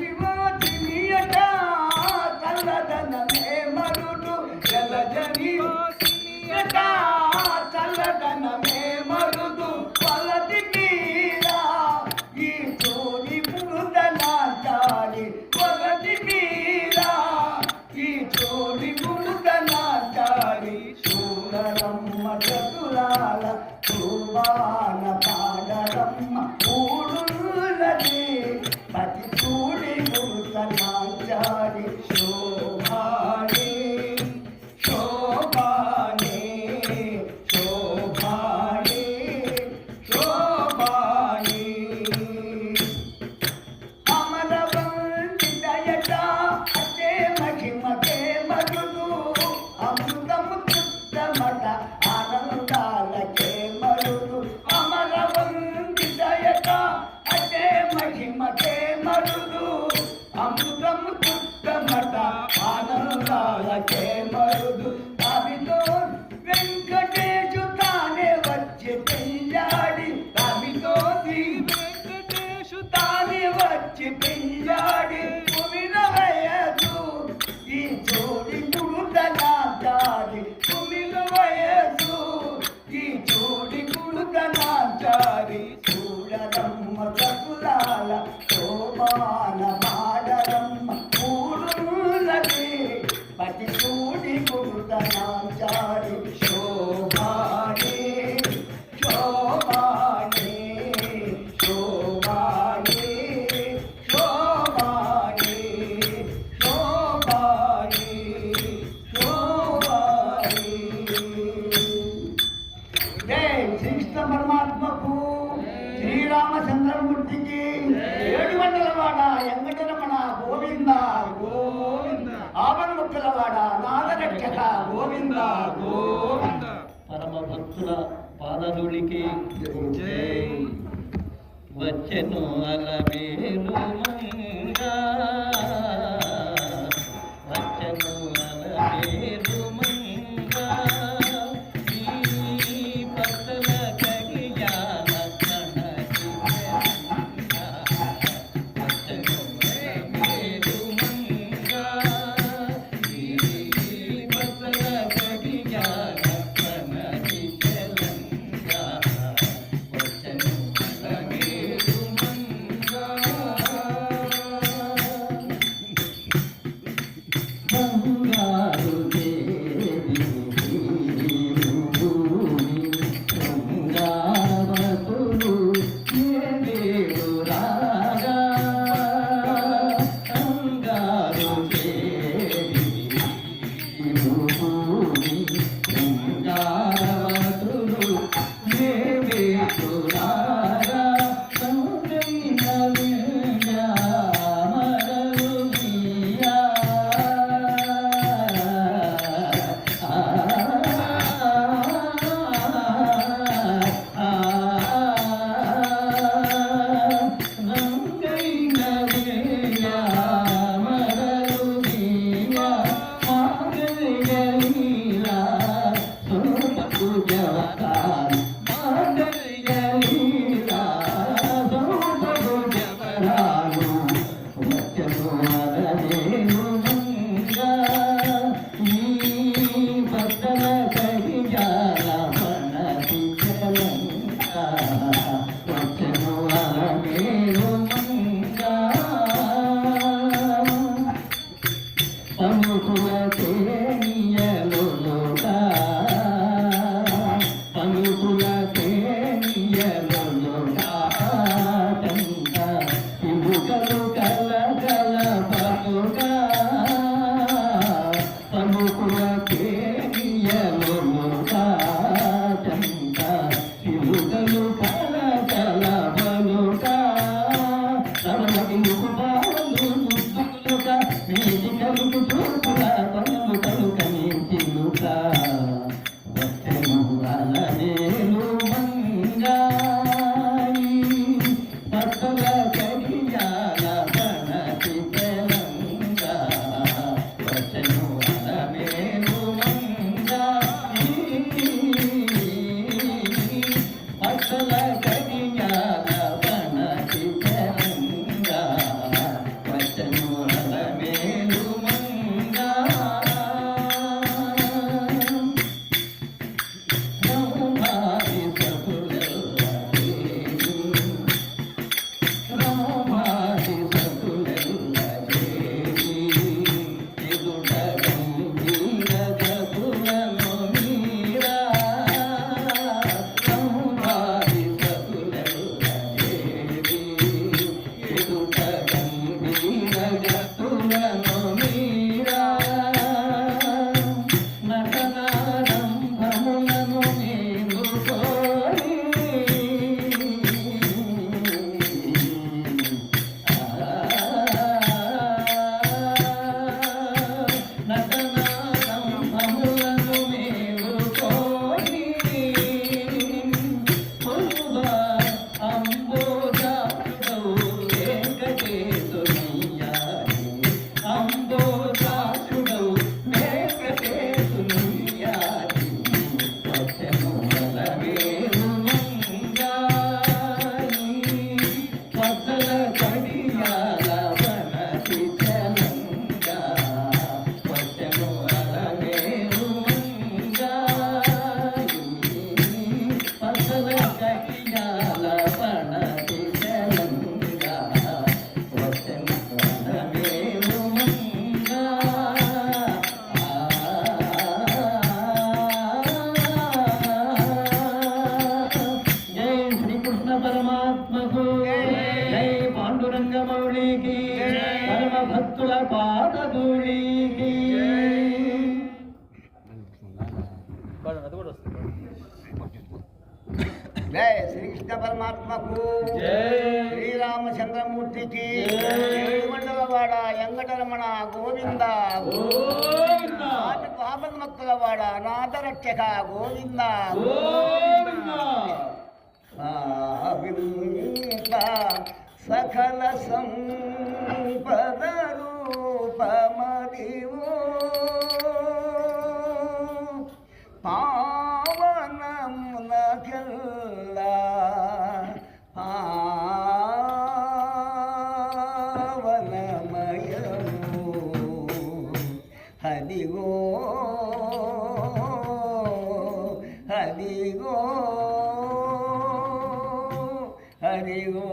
గలగలివోతినియట చల్లదనమే మరుడు గలగలివోతినియట చల్లదనమే మరుడు వలది మీరా ఈ చోడి పురుదనాచారి వలది మీరా ఈ చోడి పురుదనాచారి చూడరమ్మ చతురాల చూబాన పాడరమ్మ ఊడున్నది పతి చూడి గురుతనాచారి శోభానే శోభానే శోభానే శోభానే అమరవంతిదయట అదే మహిమకే మరుదు అమృతము కృత్తమట ఆనందాలకే మరుదు అమరవంతిదయట అదే మహిమకే మరుదు అమృతము కృత్తమట ఆనందాలకే మరుదు అవితో వెంకటేశు తానే వచ్చి పెళ్ళాడి అవితో వెంకటేశు తానే వచ్చి పెళ్ళాడి కుమిన వయసు ఈ జోడి గురుదనాచారి కుమిన వయసు ఈ జోడి గురుదనాచారి చూడరమ్మ చతురాల శోభాన పాడరమ్మ కూడున్నది పతి చూడి గురుదనాచారి శోభానే శోభానే శోభానే శోభానే శోభానే శోభానే జై శ్రీకృష్ణ పరమాత్మకు శ్రీరామచంద్రమూర్తికి ఏడువందలవాడ వెంకటరమణ గోవింద గోవింద ఆవరణముక్కలవాడ నాగరక్షక గోవింద గోవింద పరమ భక్తుల పాదధూళికి జై. వచ్చెను అలమేలు మంగా వచ్చెను అలమేలు మంగా ఈ పక్కల కగియాల కణకి వచ్చెను అలమేలు మంగా ఈ పక్కల కగియాల కణకి చెలంగా వచ్చెను అలమేలు మంగా బంగారు దేవి భూమి బంగారవతులు ఏలేరు రాగా బంగారు దేవి భూమి బంగారవతులు ఏలేరు రాగా సంగైన వింధ్యా మరలు నీయా భక్తుల పాదధూళికి జై శ్రీకృష్ణ పరమాత్మకు శ్రీరామచంద్రమూర్తికి ఏడుమండలవాడ వెంకటరమణ గోవింద పాపన్మక్కులవాడ నాథరక్షక గోవింద సకల సంపద రూపమదివో పావనమునకెల్లా పావనమయము హరిగో హరిగో హరిగో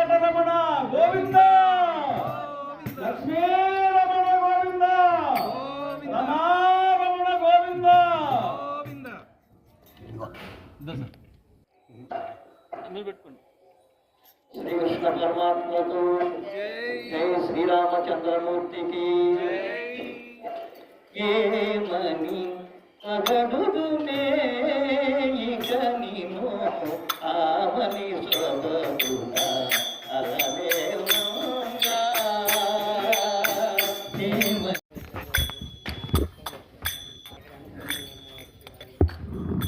వెంకటరమణ గోవింద, లక్ష్మీరమణ గోవింద, రమారమణ గోవింద. శ్రీకృష్ణ పరమాత్మకు జై, శ్రీరామచంద్రమూర్తికి ఏమని అగడుదునే ఇక నిను ఆమని సొబగుగా అలవేలంగా.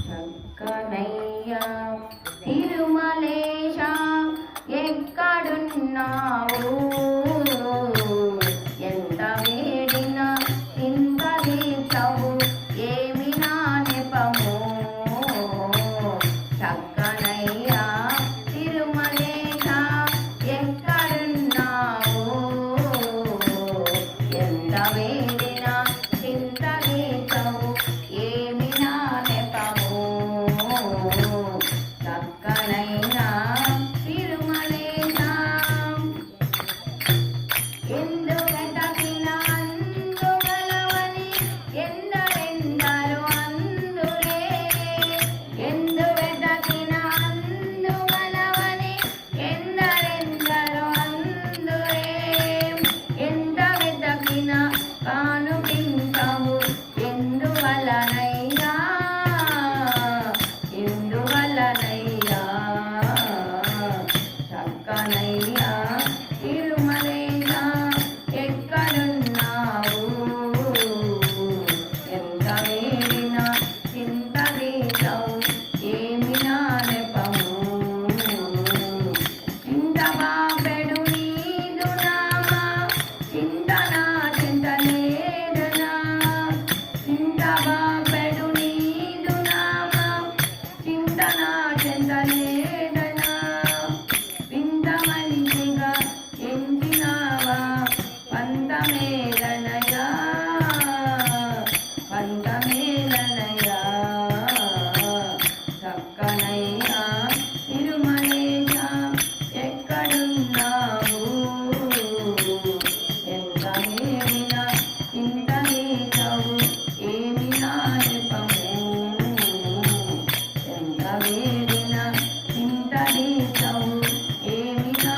చక్కనయ్యా తిరుమలేశ ఎక్కడున్నావు, ఎంత వేడినా ఇంత తీర్చవు ఏమి నా నెపము. చక్కనయ్యా తిరుమలేశ ఎక్కడున్నావు, ఎంత వేడినా ఇంత తీర్చవు ఏమి నా నెపము. చక్కనైనా తిరుమలేశ ఎందు వెతకిన అందుగలవని ఎందరెందరో అందురే, ఎందు వెతకిన అందుగలవని ఎందరెందరో అందురే. ఎంత వెతకిన కానుపించవు ఎందువలనయ్యా, ఎందువలనయ్యా. చక్కనయ్యా తిరుమలేశ ఎక్కడున్నావు, ఎంత వేడినా చింత తీర్చవు ఏమి నా నెపము. చింత బాపెడు నీదు నామా, చింత నా చింత లేదనా. చింత బాపెడు నీదు నామా, చింత నా చింత లేదనా. వింత మంచిగా ఎంచినావా పంతమేలనయా, పంతమేలనయా. చక్కనయ్యా తిరుమలేశ ఎక్కడున్నావు, ఎంత వేడినా ఇంత తీర్చవు ఏమి నా నెపము. ఎంత వేడినా ఇంత తీర్చవు ఏమి నా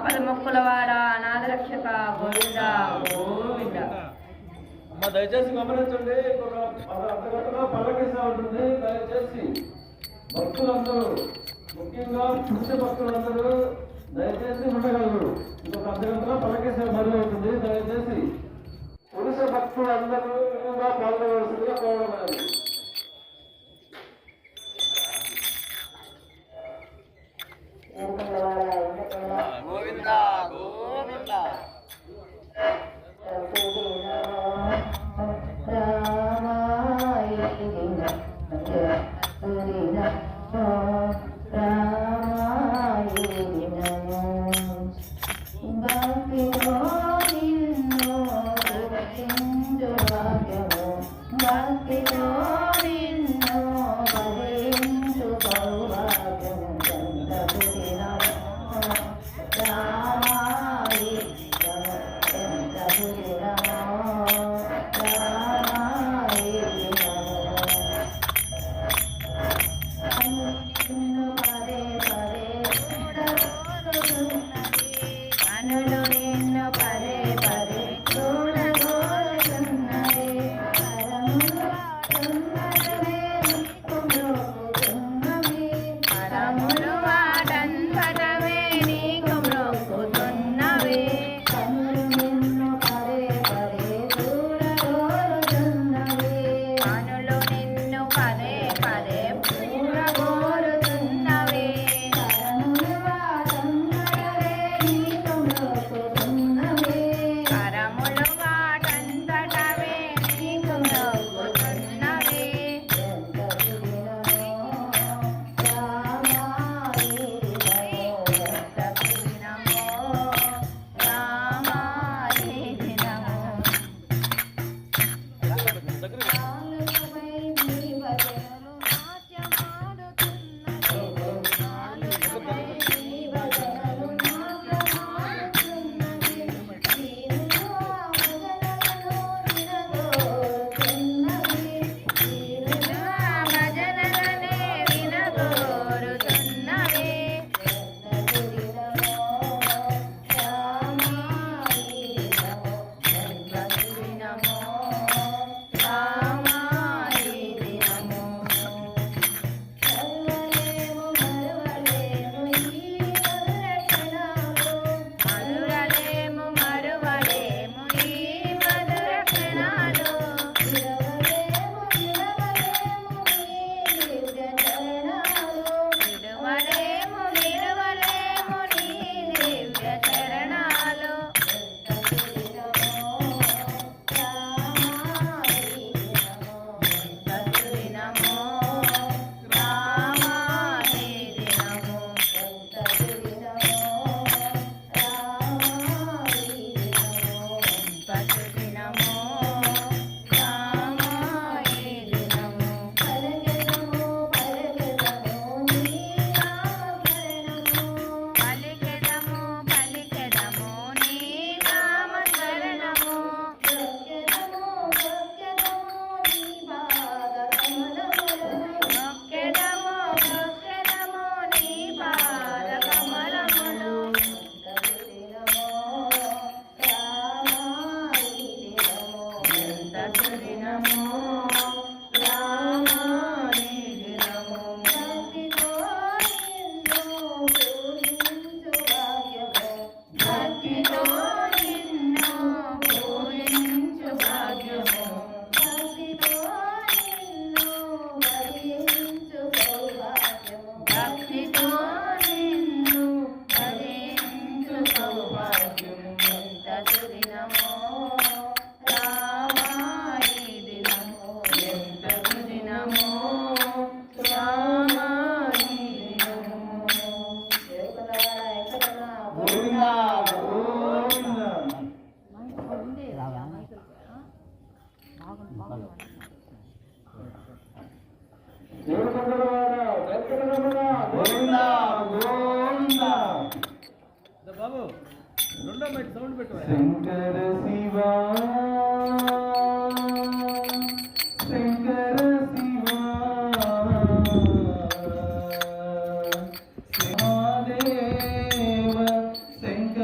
ఆపద మొక్కులవాడ అనాథ రక్షక గోవింద గోవింద. అమ్మ దయచేసి గమనించండి, ఇంకొక అర్ధగంటలో పల్లకి సేవ ఉంటుంది. దయచేసి భక్తులందరూ, ముఖ్యంగా పురుష భక్తులందరూ దయచేసి ఉండగలరు. ఇంకొక అర్ధగంటలో పల్లకి సేవ మొదలవుతుంది. దయచేసి పురుష భక్తులందరూ పాల్గొనవలసిందిగా కోరడం. గోవింద గోవింద. బాబు రెండో మైక్ సౌండ్ పెట్టు. శంకర శివా శంకర శివా మహాదేవ శంకర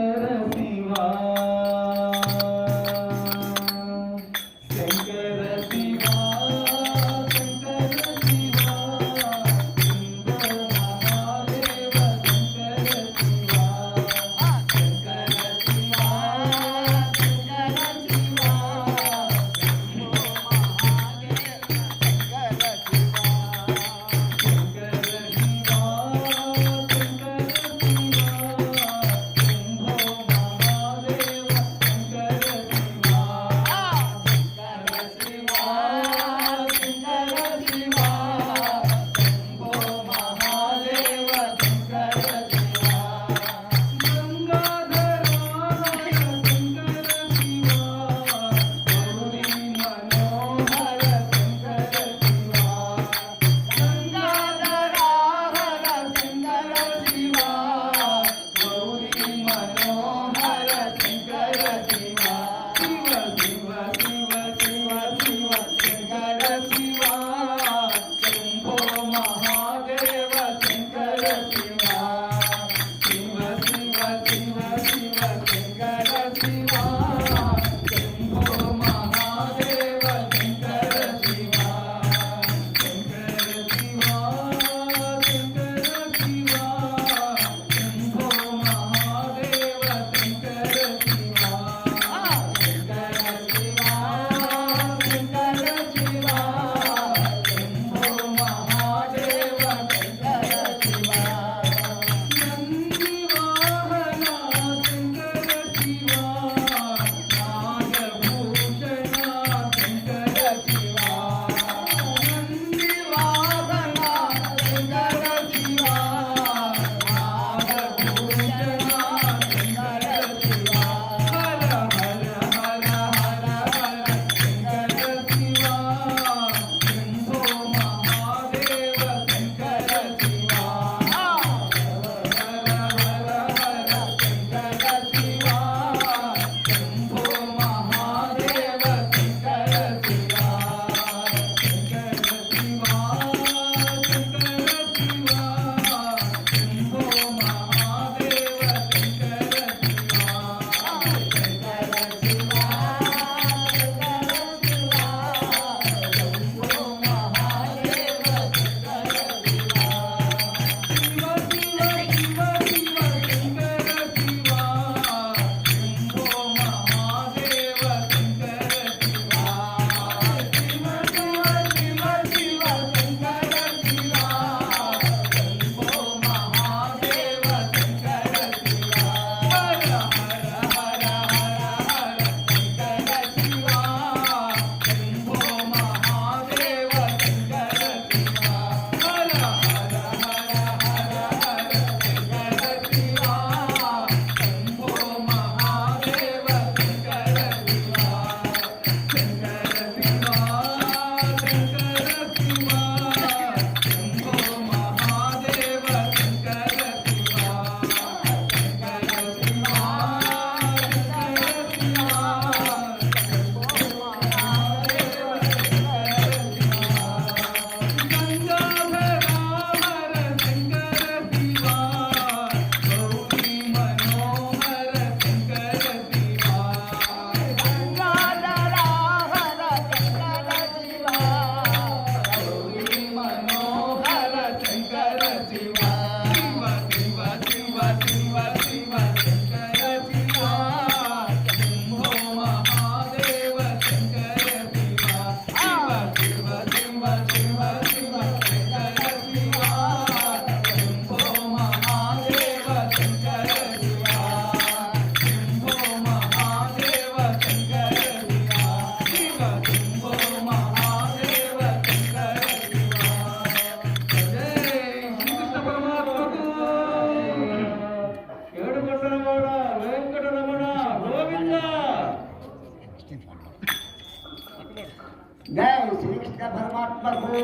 పరమాత్మకు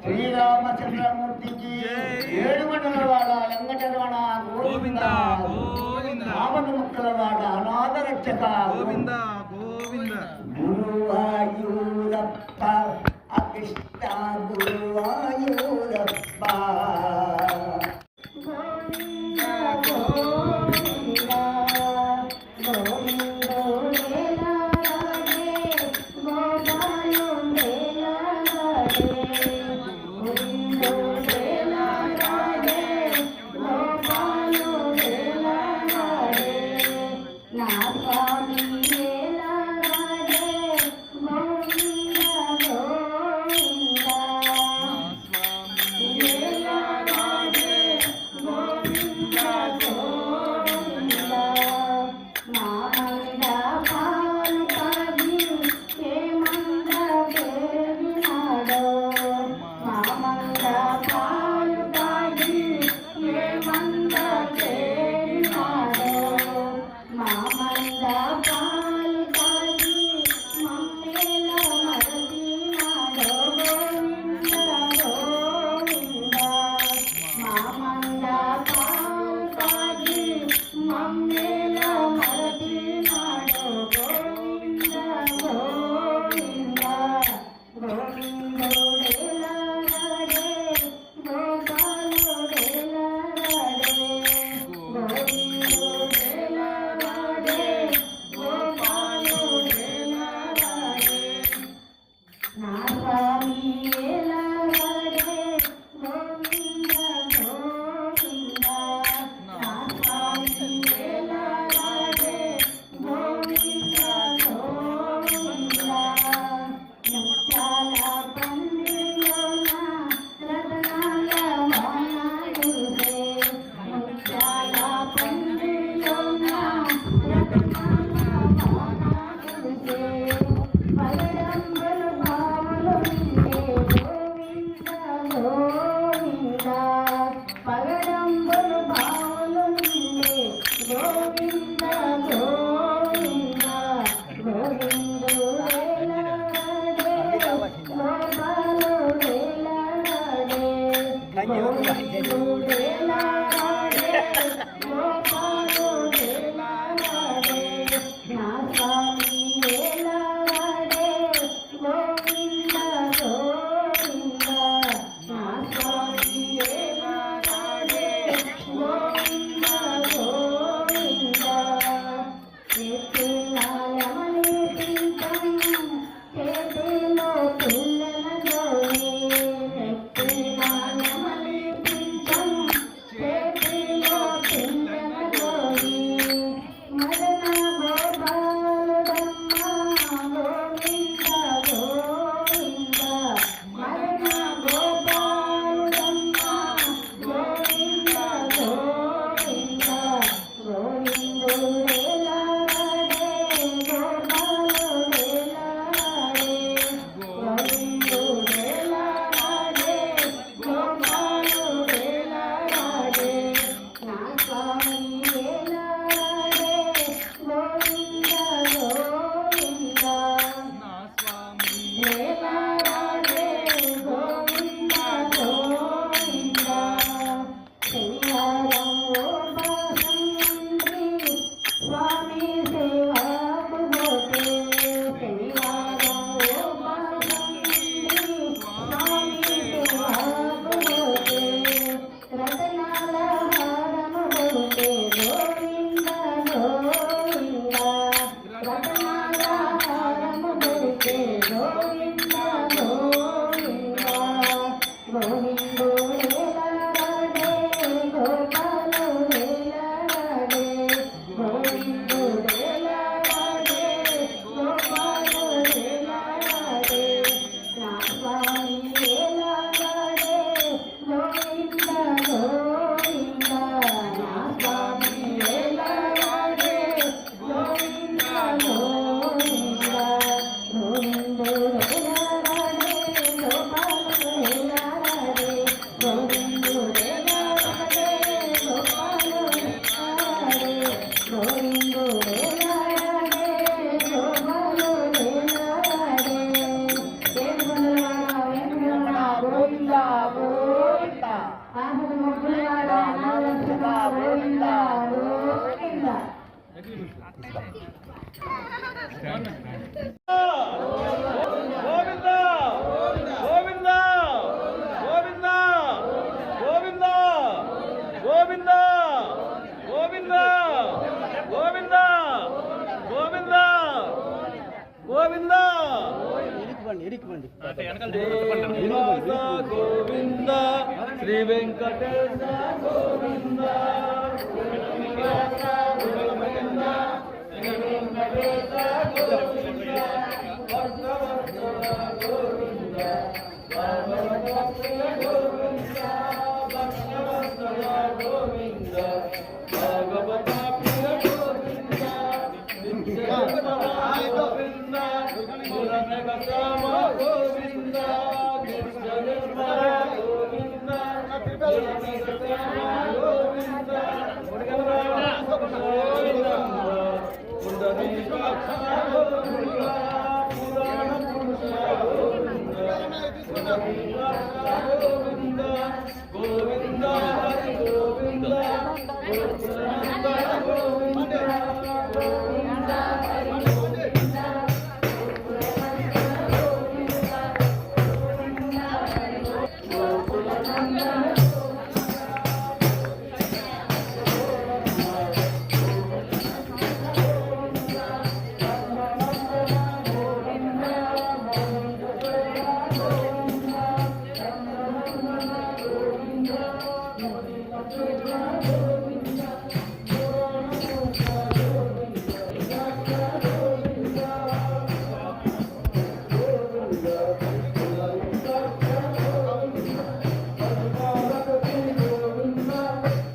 శ్రీరామచంద్రమూర్తికి ఏడుమండలవాడ వెంకటరమణ గోవింద రావణ ముక్కలవాడ అనాథ రక్షక గోవింద గోవింద గురువాయూరప్ప అకృష్ణ గురువాయూరప్ప చేతిలో గోవింద గోవింద గోవింద గోవింద గోవింద గోవింద గోవింద గోవింద గోవింద శ్రీనివాస గోవింద శ్రీ వెంకటేశ గోవింద శ్రీనివాస గోవింద శ్రీ వెంకటేశ గోవింద భక్తవత్సల గోవింద భగవత్సల గోవింద భక్తవత్సల గోవింద భగవతాప్రియ గోవింద నిత్యజనపరాయ గోవింద పురనగసామ గోవింద నిత్యజనపర గోవింద పురనగసామ గోవింద గోవింద పుండరీకాక్ష గోవింద పురాణ పురుష గోవింద పుండరీకాక్ష గోవింద గోవింద హరి గోవింద గోవింద గోవింద గోవింద హరి గోవింద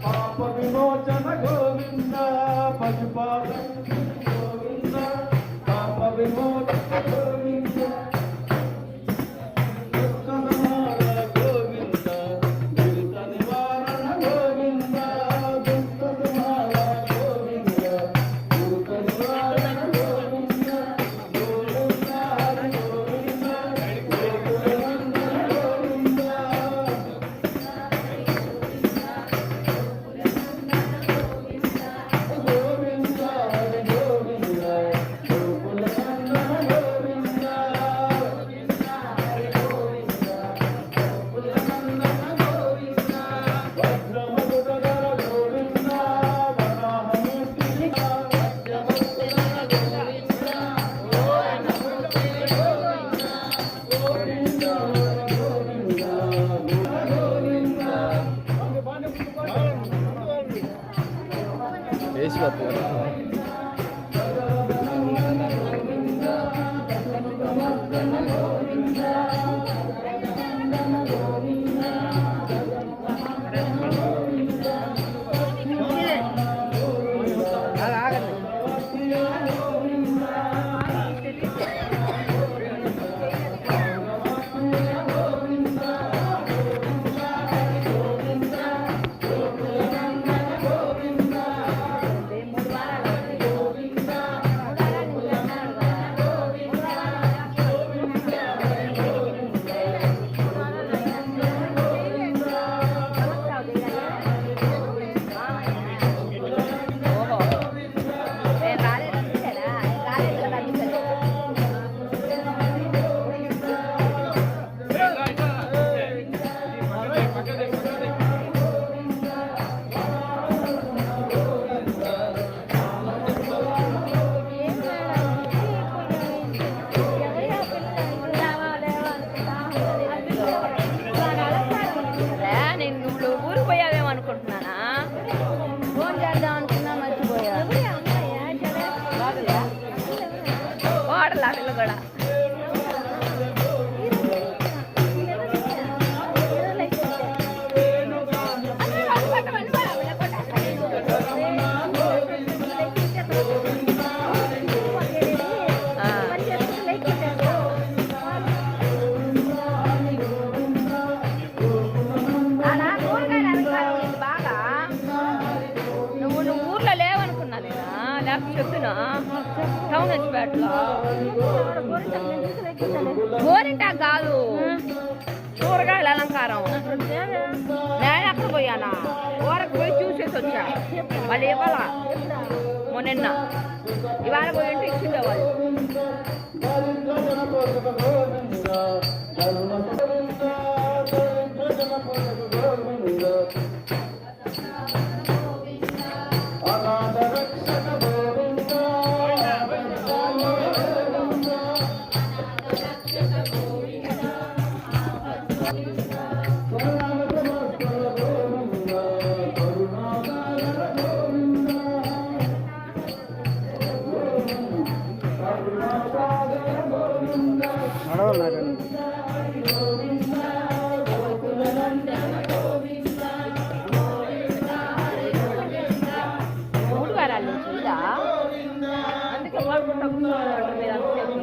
పాప విమోచన గోవింద పశుపాలన గోవింద పాప విమోచన గోవింద దుఃఖ నివారణ గోవింద దురిత నివారణ గోవింద దుఃఖ నివారణ గోవింద దురిత నివారణ గోవింద గోవింద హరి గోవింద గోవింద గోవింద గోవింద హరి గోవింద గోకుల నందన గోవింద గోవింద హరి గోవింద గోకుల నందన గోవింద వజ్రమకుటధర గోవింద వరాహమూర్తి వజ్రమకుటధర గోవింద వరాహమూర్తి గోవింద గోవింద హరి గోవింద గోవింద నేను ఊరు పోయావేమనుకుంటున్నానా ఫోన్ చేద్దాం అనుకున్నా మర్చిపోయా వాడలా పిల్ల కూడా చెప్పినా టౌన్ వచ్చిపేటలో గోరింటా కాదు కూరగాయల అలంకారం నేను ఎక్కడ పోయానా ఊరకు పోయి చూసి ఇచ్చేసి వచ్చా. వాళ్ళు ఇవ్వాలా మొన్న ఇవాళ పోయింటే ఇచ్చిండే వాళ్ళు. మూడు వారాల నుంచి ఉందా? అందుకే వాడుకుంటా కూర్చున్నాడు మీరు అంతసేపు.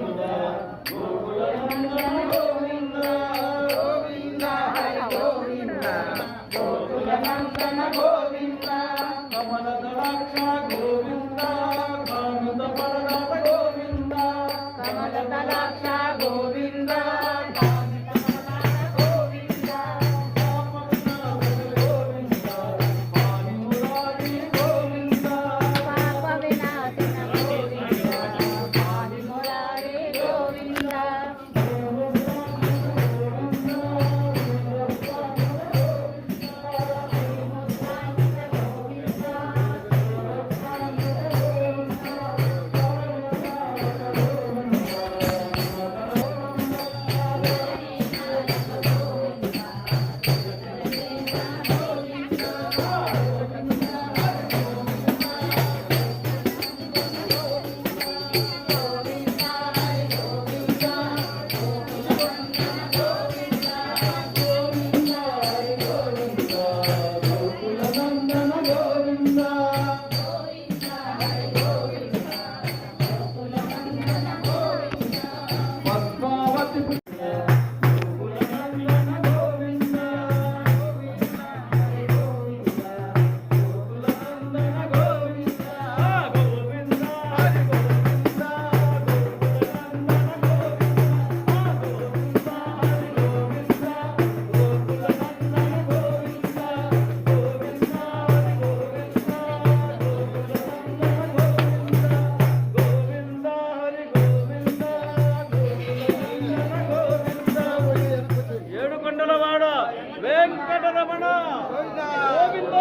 వెంకటరమణ గోవింద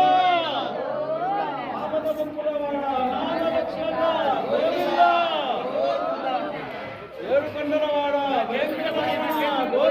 గోవింద ఏడుకొండలవాడ వెంకటరమణ గోవింద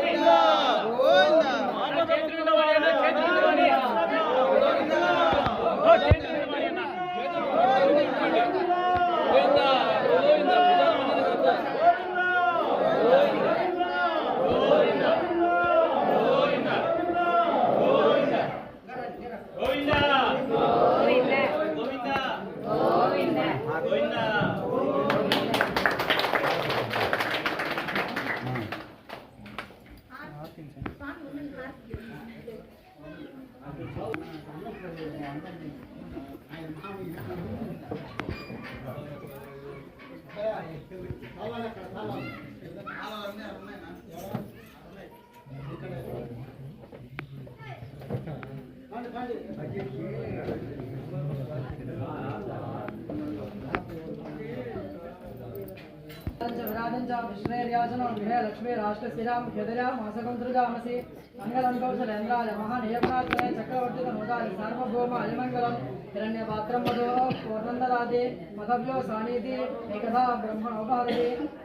लक्ष्मी राष्ट्र श्रीराम हृदया मासकुंद्रजामसी मंगलम कौशलेन्द्राय महानियमनाथाय चक्रवर्ती तनोदाय सार्वभौम अयमंगलम हिरण्यपात्रम मधो पूर्णंदरादि मधव्यो सानिधि एकधा ब्रह्मणोपादि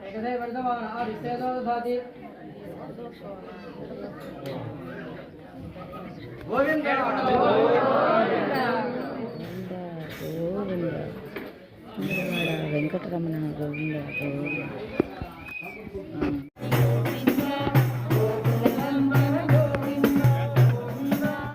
एकधे वर्धमान आदित्येदो दधाति गोविंद వెంకటరమణ గోవింద గోవింద